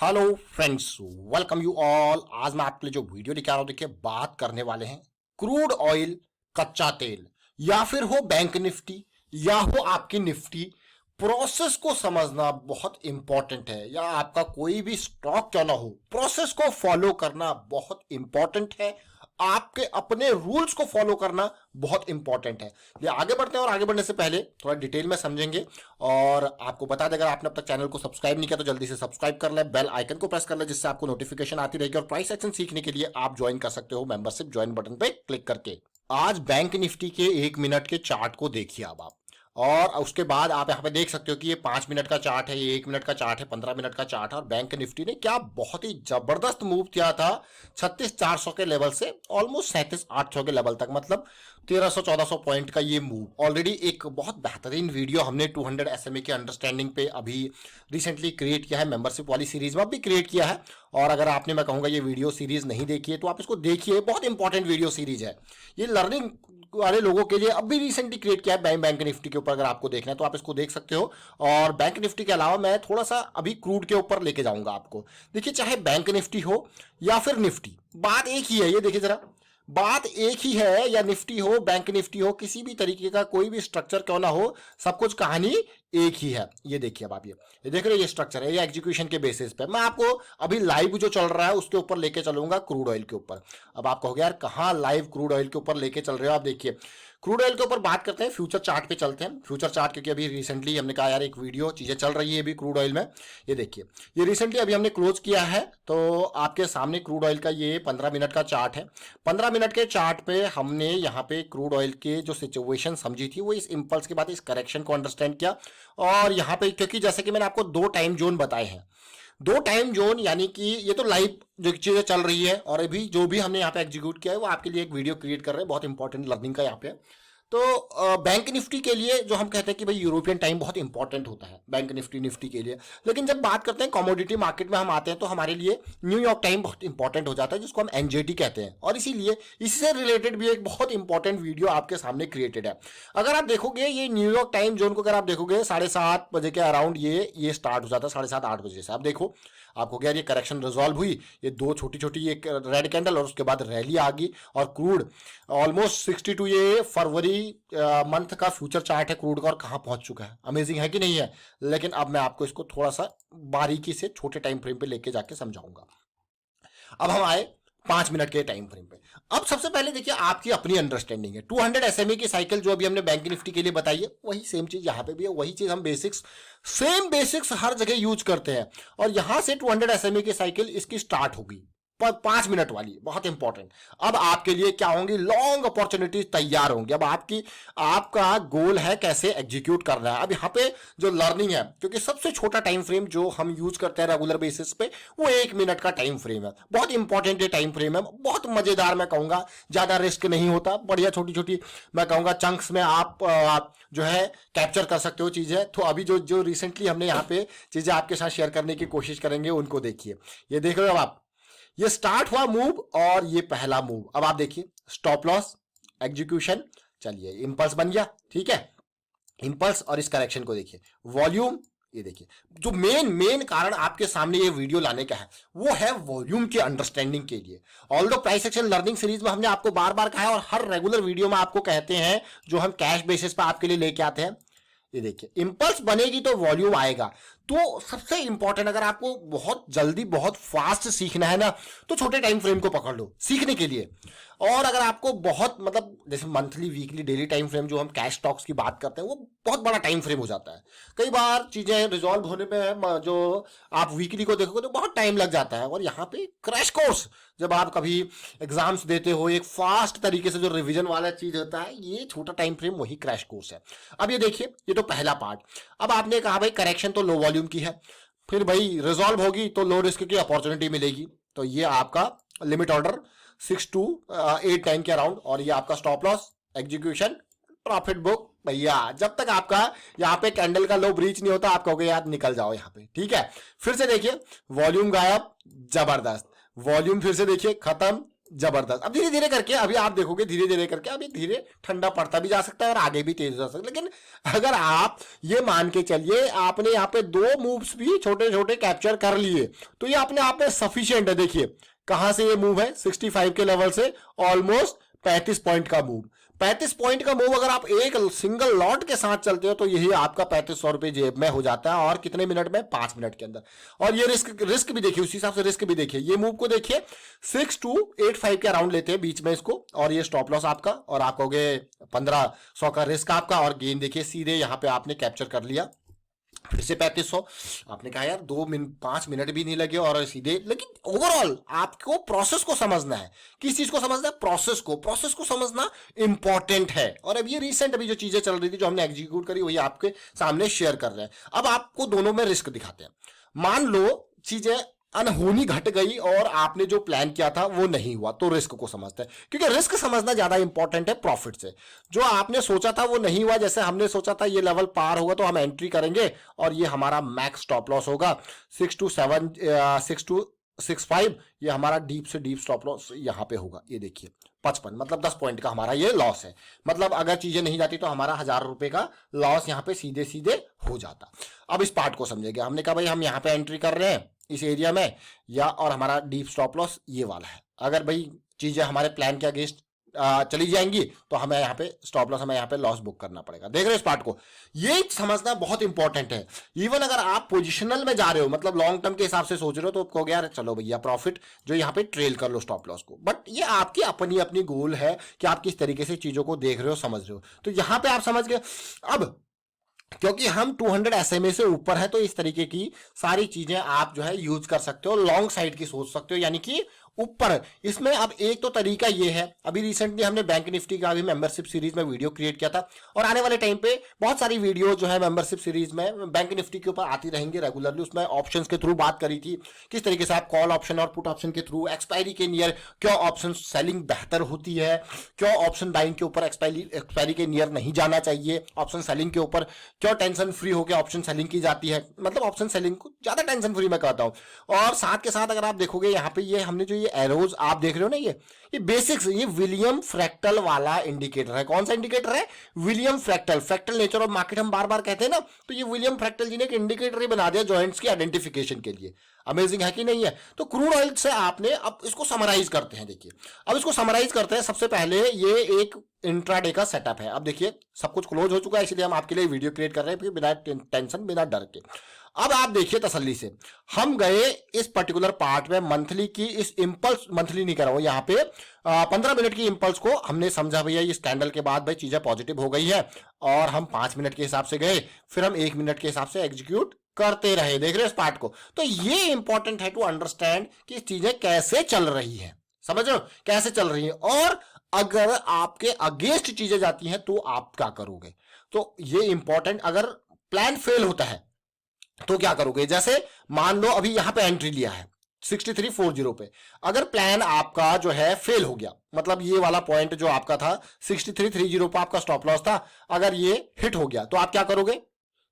Hello friends, welcome you all. आज मैं आपके लिए जो वीडियो लेके आ रहा हूं, देखिए बात करने वाले हैं क्रूड ऑयल, कच्चा तेल, या फिर हो बैंक निफ्टी या हो आपकी निफ्टी। प्रोसेस को समझना बहुत इंपॉर्टेंट है, या आपका कोई भी स्टॉक क्यों ना हो, प्रोसेस को फॉलो करना बहुत इंपॉर्टेंट है। आपके अपने रूल्स को फॉलो करना बहुत इंपॉर्टेंट है। ये आगे बढ़ते हैं, और आगे बढ़ने से पहले थोड़ा डिटेल में समझेंगे। और आपको बता दें, अगर आपने अब तक चैनल को सब्सक्राइब नहीं किया तो जल्दी से सब्सक्राइब कर ले, बेल आइकन को प्रेस कर ले, जिससे आपको नोटिफिकेशन आती रहेगी। और प्राइस एक्शन सीखने के लिए आप ज्वाइन कर सकते हो मेंबरशिप ज्वाइन बटन पे क्लिक करके। आज बैंक निफ्टी के 1 मिनट के चार्ट को देखिए अब आप, और उसके बाद आप यहाँ पे देख सकते हो कि ये 5 मिनट का चार्ट है, ये 1 मिनट का चार्ट है, 15 मिनट का चार्ट है। और बैंक निफ्टी ने क्या बहुत ही जबरदस्त मूव किया था 36,400 के लेवल से ऑलमोस्ट 37,800 के लेवल तक, मतलब 1300-1400 पॉइंट का ये मूव। ऑलरेडी एक बहुत बेहतरीन वीडियो हमने 200 SMA की अंडरस्टैंडिंग पे अभी रिसेंटली क्रिएट किया है, मेंबरशिप वाली सीरीज में भी क्रिएट किया है। और अगर आपने, मैं कहूँगा, ये वीडियो सीरीज नहीं देखी है तो आप इसको देखिए, बहुत इंपॉर्टेंट वीडियो सीरीज है ये लर्निंग वाले लोगों के लिए। अब भी रिसेंटली क्रिएट किया है बैंक निफ्टी के ऊपर, अगर आपको देखना है तो आप इसको देख सकते हो। और बैंक निफ्टी के अलावा मैं थोड़ा सा अभी क्रूड के ऊपर लेके जाऊंगा आपको। देखिए, चाहे बैंक निफ्टी हो या फिर निफ्टी, बात एक ही है। ये देखिए जरा, बात एक ही है, या निफ्टी हो, बैंक निफ्टी हो, किसी भी तरीके का कोई भी स्ट्रक्चर क्यों ना हो, सब कुछ कहानी एक ही है। ये देखिए अब आप, ये देख रहे हो, ये स्ट्रक्चर है, ये एग्जीक्यूशन के बेसिस पे। मैं आपको अभी लाइव जो चल रहा है उसके ऊपर लेके चलूंगा, क्रूड ऑयल के ऊपर। अब आप कहोगे यार कहाँ लाइव क्रूड ऑयल के ऊपर लेके चल रहे हो। आप देखिए, क्रूड ऑयल के ऊपर बात करते हैं, फ्यूचर चार्ट पे चलते हैं। फ्यूचर चार्ट, क्योंकि अभी रिसेंटली हमने कहा यार एक वीडियो चीजें चल रही है अभी क्रूड ऑयल में। ये देखिए, ये रिसेंटली अभी हमने क्लोज किया है, तो आपके सामने क्रूड ऑयल का ये 15 मिनट का चार्ट है। 15 मिनट के चार्ट पे हमने यहाँ पे क्रूड ऑयल के जो सिचुएशन समझी थी, वो इस इंपल्स के बाद इस करेक्शन को अंडरस्टैंड किया। और यहाँ पे क्योंकि जैसे कि मैंने आपको 2 टाइम जोन बताए हैं, 2 टाइम जोन, यानी कि ये तो लाइव जो चीजें चल रही है, और अभी जो भी हमने यहाँ पे एग्जीक्यूट किया है वो आपके लिए एक वीडियो क्रिएट कर रहे हैं, बहुत इंपॉर्टेंट लर्निंग का यहाँ पे। तो बैंक निफ्टी के लिए जो हम कहते हैं कि भाई यूरोपियन टाइम बहुत इंपॉर्टेंट होता है बैंक निफ्टी के लिए। लेकिन जब बात करते हैं कमोडिटी मार्केट में हम आते हैं, तो हमारे लिए न्यूयॉर्क टाइम बहुत इंपॉर्टेंट हो जाता है, जिसको हम एनजेटी कहते हैं। और इसीलिए इससे रिलेटेड भी एक बहुत इंपॉर्टेंट वीडियो आपके सामने क्रिएटेड है। अगर आप देखोगे ये न्यूयॉर्क टाइम जोन को, अगर आप देखोगे 7:30 बजे के अराउंड ये स्टार्ट हो जाता है, 7:30-8 बजे से। आप देखो, आपको क्या, ये करेक्शन रिजॉल्व हुई, ये 2 छोटी छोटी एक रेड कैंडल, और उसके बाद रैली आ गई। और क्रूड ऑलमोस्ट 62, ये फरवरी मंथ का फ्यूचर चार्ट है क्रूड का, और कहां पहुंच चुका है। अमेजिंग है कि नहीं है। लेकिन अब मैं आपको इसको थोड़ा सा बारीकी से छोटे टाइम फ्रेम पे लेके जाके समझाऊंगा। अब हम आए 5 मिनट के टाइम फ्रेम पे। अब सबसे पहले देखिए, आपकी अपनी अंडरस्टैंडिंग है 200 SMA की साइकिल जो अभी हमने बैंक निफ्टी के लिए बताई है, वही सेम चीज यहाँ पे भी है। वही चीज हम बेसिक्स, सेम बेसिक्स हर जगह यूज करते हैं। और यहां से 200 SMA की साइकिल इसकी स्टार्ट होगी, 5 मिनट वाली, बहुत इंपॉर्टेंट। अब आपके लिए क्या होंगी, लॉन्ग अपॉर्चुनिटीज तैयार होंगी। अब आपका गोल है कैसे एग्जीक्यूट करना है। अब यहाँ पे जो लर्निंग है, क्योंकि सबसे छोटा टाइम फ्रेम जो हम यूज करते हैं रेगुलर बेसिस पे, वो 1 मिनट का टाइम फ्रेम है। बहुत इंपॉर्टेंट ये टाइम फ्रेम है, बहुत मजेदार, मैं कहूंगा ज्यादा रिस्क नहीं होता, बढ़िया छोटी छोटी, मैं कहूंगा चंक्स में आप जो है कैप्चर कर सकते हो चीजें। तो अभी जो जो रिसेंटली हमने यहाँ पे चीजें आपके साथ शेयर करने की कोशिश करेंगे, उनको देखिए। ये देख रहे हो आप, ये स्टार्ट हुआ मूव, और ये पहला मूव। अब आप देखिए, स्टॉप लॉस, एग्जीक्यूशन, चलिए इंपल्स बन गया, ठीक है, इंपल्स। और इस करेक्शन को देखिए, वॉल्यूम। ये देखिए, जो मेन कारण आपके सामने ये वीडियो लाने का है, वो है वॉल्यूम की अंडरस्टैंडिंग के लिए। Although price action learning series में हमने आपको बार बार कहा है, और हर रेगुलर वीडियो में आपको कहते हैं, जो हम कैश बेसिस पर आपके लिए लेके आते हैं। ये देखिए, इंपल्स बनेगी तो वॉल्यूम आएगा। तो सबसे इंपॉर्टेंट, अगर आपको बहुत जल्दी बहुत फास्ट सीखना है ना, तो छोटे टाइम फ्रेम को पकड़ लो सीखने के लिए। और अगर आपको बहुत, मतलब जैसे monthly, weekly, daily time frame जो हम कैश स्टॉक्स की बात करते हैं, वो बहुत बड़ा टाइम फ्रेम हो जाता है। कई बार चीजें रिजॉल्व होने पे जो आप वीकली को देखोगे तो बहुत टाइम लग जाता है। और यहाँ पे क्रैश कोर्स, जब आप कभी एग्जाम्स देते हो, एक फास्ट तरीके से जो रिविजन वाला चीज होता है, ये छोटा टाइम फ्रेम वही क्रैश कोर्स है। अब ये देखिए, ये तो पहला पार्ट। अब आपने कहा भाई करेक्शन तो लो वॉल्यूम की है, फिर भाई रिजॉल्व होगी तो लो रिस्क की अपॉर्चुनिटी मिलेगी। तो ये आपका लिमिट ऑर्डर 6 to 8 टाइम के अराउंड, और ये आपका stop loss, execution, profit book. भैया जब तक आपका यहाँ पे कैंडल का लो ब्रीच नहीं होता, आप कहोगे यार निकल जाओ यहाँ पे, ठीक है। फिर से देखिए, वॉल्यूम गायब, जबरदस्त, वॉल्यूम फिर से देखिए खत्म, जबरदस्त। अब धीरे धीरे करके अभी आप देखोगे, धीरे धीरे करके अभी धीरे ठंडा पड़ता भी जा सकता है और आगे भी तेज हो सकता है। लेकिन अगर आप ये मान के चलिए आपने यहाँ पे 2 मूव्स भी छोटे छोटे कैप्चर कर लिए तो ये अपने आप में सफिशियंट है। देखिए कहां से ये मूव है, 65 के लेवल से ऑलमोस्ट 35 पॉइंट का मूव। 35 पॉइंट का मूव अगर आप एक सिंगल लॉट के साथ चलते हो तो यही आपका 3500 रुपए जेब में हो जाता है, और कितने मिनट में, 5 मिनट के अंदर। और ये रिस्क भी देखिए, उसी हिसाब से रिस्क भी देखिए। ये मूव को देखिए 6285 के अराउंड लेते हैं बीच में इसको, और ये स्टॉप लॉस आपका, और आप कहोगे 1500 का रिस्क आपका, और गेन देखिए सीधे यहाँ पे आपने कैप्चर कर लिया फिर से 3500। आपने कहा यार 5 मिनट भी नहीं लगे और सीधे। लेकिन ओवरऑल आपको प्रोसेस को समझना है। किस चीज को समझना है? प्रोसेस को समझना इंपॉर्टेंट है। और अब ये रिसेंट अभी जो चीजें चल रही थी जो हमने एग्जीक्यूट करी वही आपके सामने शेयर कर रहे हैं। अब आपको दोनों में रिस्क दिखाते हैं। मान लो चीजें अनहोनी घट गई और आपने जो प्लान किया था वो नहीं हुआ, तो रिस्क को समझते हैं, क्योंकि रिस्क समझना ज्यादा इंपॉर्टेंट है प्रॉफिट से। जो आपने सोचा था वो नहीं हुआ, जैसे हमने सोचा था ये लेवल पार होगा तो हम एंट्री करेंगे और ये हमारा मैक्स स्टॉप लॉस होगा 6265, ये हमारा डीप से डीप स्टॉप लॉस यहाँ पे होगा। ये देखिए 55, मतलब 10 पॉइंट का हमारा ये लॉस है। मतलब अगर चीजें नहीं जाती तो हमारा 1000 रुपए का लॉस यहाँ पे सीधे सीधे हो जाता। अब इस पार्ट को समझेंगे। हमने कहा भाई हम यहाँ पे एंट्री कर रहे हैं इस एरिया में, या और हमारा डीप स्टॉप लॉस ये वाला है। अगर भाई चीजें हमारे प्लान के अगेंस्ट चली जाएंगी तो हमें यहाँ पे स्टॉप लॉस, हमें यहाँ पे लॉस बुक करना पड़ेगा। देख रहे हो इस पार्ट को? ये समझना बहुत इंपॉर्टेंट है। इवन अगर आप पोजिशनल में जा रहे हो, मतलब लॉन्ग टर्म के हिसाब से सोच रहे हो, तो कहोगे यार चलो भैया प्रॉफिट जो यहाँ पे ट्रेल कर लो स्टॉप लॉस को। बट ये आपकी अपनी अपनी गोल है कि आप किस तरीके से चीजों को देख रहे हो, समझ रहे हो। तो यहाँ पे आप समझ गए। अब क्योंकि हम 200 SMA से ऊपर है तो इस तरीके की सारी चीजें आप जो है यूज कर सकते हो, लॉन्ग साइड की सोच सकते हो, यानी कि ऊपर। इसमें अब एक तो तरीका ये है, अभी रिसेंटली हमने बैंक निफ्टी का भी मेंबरशिप सीरीज में वीडियो क्रिएट किया था, और आने वाले टाइम पे बहुत सारी वीडियो जो है मेंबरशिप सीरीज में बैंक निफ्टी के ऊपर आती रहेंगे रेगुलरली। उसमें ऑप्शंस के थ्रू बात करी थी, किस तरीके से आप कॉल ऑप्शन और पुट ऑप्शन के थ्रू एक्सपायरी के नियर क्यों ऑप्शन सेलिंग बेहतर होती है, क्यों ऑप्शन बाइंग के ऊपर एक्सपायरी के नियर नहीं जाना चाहिए, ऑप्शन सेलिंग के ऊपर क्यों टेंशन फ्री होकर ऑप्शन सेलिंग की जाती है। मतलब ऑप्शन सेलिंग को ज्यादा टेंशन फ्री मैं कहता हूँ। और साथ के साथ अगर आप देखोगे यहाँ पे ये हमने जो ये एरोज आप देख रहे हो ना, ये बेसिक्स, ये विलियम फ्रैक्टल वाला इंडिकेटर है। कौन सा इंडिकेटर है? William fractal. Fractal nature of market हम बार बार कहते हैं ना, तो ये विलियम फ्रैक्टल जी ने एक इंडिकेटर ही बना दिया जॉइंट्स की आइडेंटिफिकेशन के लिए। अमेजिंग है कि नहीं है? तो क्रूड ऑयल से आपने, अब इसको समराइज करते हैं। देखिए अब इसको समराइज करते हैं। सबसे पहले ये एक इंट्राडे का सेटअप है। अब देखिए सब कुछ क्लोज हो चुका है, इसलिए हम आपके लिए वीडियो क्रिएट कर रहे हैं बिना टेंशन, बिना डर के। अब आप देखिए तसल्ली से, हम गए इस पर्टिकुलर पार्ट में मंथली की इस इंपल्स, मंथली नहीं कर रहा हूं यहाँ पे, 15 मिनट की इंपल्स को हमने समझा भैया इस कैंडल के बाद भाई चीजें पॉजिटिव हो गई है, और हम 5 मिनट के हिसाब से गए, फिर हम 1 मिनट के हिसाब से एग्जीक्यूट करते रहे। देख रहे हो इस पार्ट को? तो ये इंपॉर्टेंट है टू अंडरस्टैंड कि चीजें कैसे चल रही है, समझ रहे हो कैसे चल रही है। और अगर आपके अगेंस्ट चीजें जाती हैं तो आप क्या करोगे, तो ये इंपॉर्टेंट। अगर प्लान फेल होता है तो क्या करोगे? जैसे मान लो अभी यहां पे एंट्री लिया है 6340 पे, अगर प्लान आपका जो है फेल हो गया, मतलब ये वाला पॉइंट जो आपका था 6330 पे आपका स्टॉप लॉस था, अगर ये हिट हो गया तो आप क्या करोगे?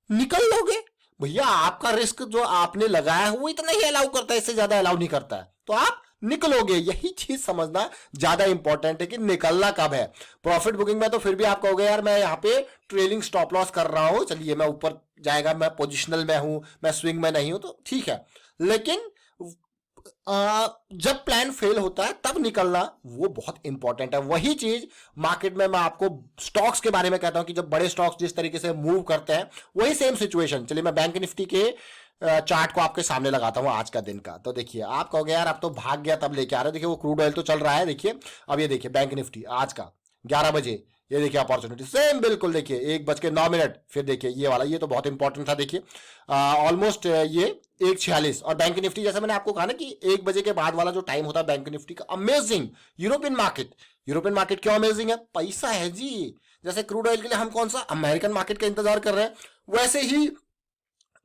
निकल लोगे भैया। आपका रिस्क जो आपने लगाया है वो इतना ही अलाउ करता है, इससे ज्यादा अलाउ नहीं करता है, तो आप निकलोगे। यही चीज समझना ज्यादा इंपॉर्टेंट है कि निकलना कब है। प्रॉफिट बुकिंग में तो फिर भी आप कहोगे यार मैं यहाँ पे ट्रेलिंग स्टॉप लॉस कर रहा हूं, चलिए मैं ऊपर जाएगा, मैं पोजिशनल में हूं, मैं स्विंग में नहीं हूं, तो ठीक है। लेकिन जब प्लान फेल होता है तब निकलना वो बहुत इंपॉर्टेंट है। वही चीज मार्केट में मैं आपको स्टॉक्स के बारे में कहता हूं कि जब बड़े स्टॉक्स जिस तरीके से मूव करते हैं वही सेम सिचुएशन। चलिए मैं बैंक निफ्टी के चार्ट को आपके सामने लगाता हूं आज का दिन का। तो देखिए आप कहोगे यार अब तो भाग गया तब लेके आ रहे हो। देखिए वो क्रूड ऑयल तो चल रहा है, देखिए अब ये देखिए बैंक निफ्टी आज का 11 बजे, ये देखिए अपॉर्चुनिटी सेम बिल्कुल, देखिए 1:09, फिर देखिए ये वाला, ये तो बहुत इंपॉर्टेंट था। देखिए ऑलमोस्ट ये 1:46, और बैंक निफ्टी जैसे मैंने आपको कहा ना कि 1 बजे के बाद वाला जो टाइम होता है बैंक निफ्टी का, अमेजिंग। यूरोपियन मार्केट क्यों अमेजिंग है? पैसा है जी। जैसे क्रूड ऑयल के लिए हम कौन सा अमेरिकन मार्केट का इंतजार कर रहे हैं, वैसे ही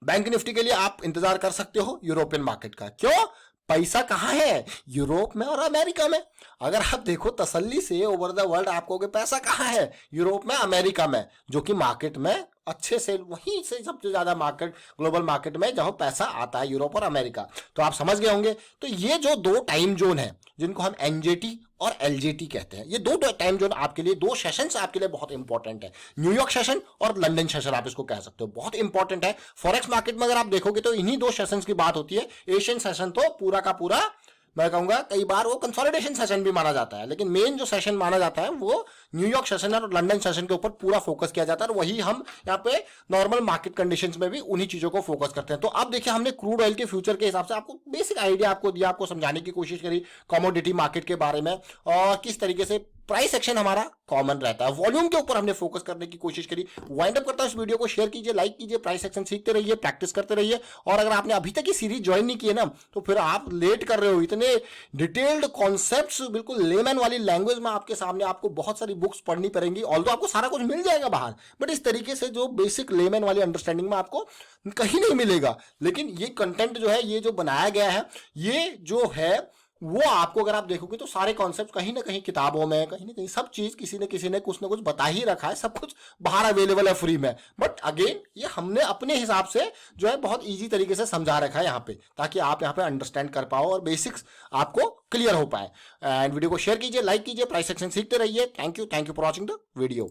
बैंक निफ्टी के लिए आप इंतजार कर सकते हो यूरोपियन मार्केट का। क्यों? पैसा कहां है? यूरोप में और अमेरिका में। अगर आप देखो तसल्ली से ओवर द वर्ल्ड, आप कहोगे पैसा कहां है? यूरोप में, अमेरिका में, जो कि मार्केट में अच्छे से वहीं से सबसे ज्यादा मार्केट, ग्लोबल मार्केट में जहां पैसा आता है, यूरोप और अमेरिका। तो आप समझ गए होंगे। तो ये जो दो टाइम जोन है जिनको हम एनजेटी और एलजेटी कहते हैं, ये दो टाइम जोन आपके लिए, दो सेशंस आपके लिए बहुत इंपॉर्टेंट है। न्यूयॉर्क सेशन और लंदन सेशन आप इसको कह सकते हो, बहुत इंपॉर्टेंट है। फॉरेक्स मार्केट में अगर आप देखोगे तो इन्हीं दो सेशंस की बात होती है। एशियन सेशन तो पूरा का पूरा, मैं कहूंगा कई बार वो कंसोलिडेशन सेशन भी माना जाता है, लेकिन मेन जो सेशन माना जाता है वो न्यूयॉर्क सेशन और लंदन सेशन के ऊपर पूरा फोकस किया जाता है। और वही हम यहाँ पे नॉर्मल मार्केट कंडीशंस में भी उन्हीं चीजों को फोकस करते हैं। तो अब देखिए, हमने क्रूड ऑयल के फ्यूचर के हिसाब से आपको बेसिक आइडिया आपको दिया, आपको समझाने की कोशिश करी कमोडिटी मार्केट के बारे में, और किस तरीके से प्राइस एक्शन हमारा कॉमन रहता है। वॉल्यूम के ऊपर हमने फोकस करने की कोशिश करी। वाइंड अप करता हूं इस वीडियो को, शेयर कीजिए, लाइक कीजिए, प्राइस एक्शन सीखते रहिए, प्रैक्टिस करते रहिए। और अगर आपने अभी तक ये सीरीज ज्वाइन नहीं की है ना, तो फिर आप लेट कर रहे हो। इतने डिटेल्ड कॉन्सेप्ट्स बिल्कुल लेमैन वाली लैंग्वेज में आपके सामने, आपको बहुत सारी बुक्स पढ़नी पड़ेंगी। ऑल्दो आपको सारा कुछ मिल जाएगा बाहर, बट इस तरीके से जो बेसिक लेमैन वाली अंडरस्टैंडिंग में आपको कहीं नहीं मिलेगा। लेकिन ये कंटेंट जो है, ये जो बनाया गया है, ये जो है वो आपको अगर आप देखोगे तो सारे कॉन्सेप्ट कहीं ना कहीं किताबों में, कहीं ना कहीं सब चीज किसी ने कुछ ना कुछ बता ही रखा है। सब कुछ बाहर अवेलेबल है फ्री में, बट अगेन ये हमने अपने हिसाब से जो है बहुत इजी तरीके से समझा रखा है यहाँ पे, ताकि आप यहाँ पे अंडरस्टैंड कर पाओ और बेसिक्स आपको क्लियर हो पाए। एंड वीडियो को शेयर कीजिए, लाइक कीजिए, प्राइस सेक्शन सीखते रहिए। Thank you for watching the video.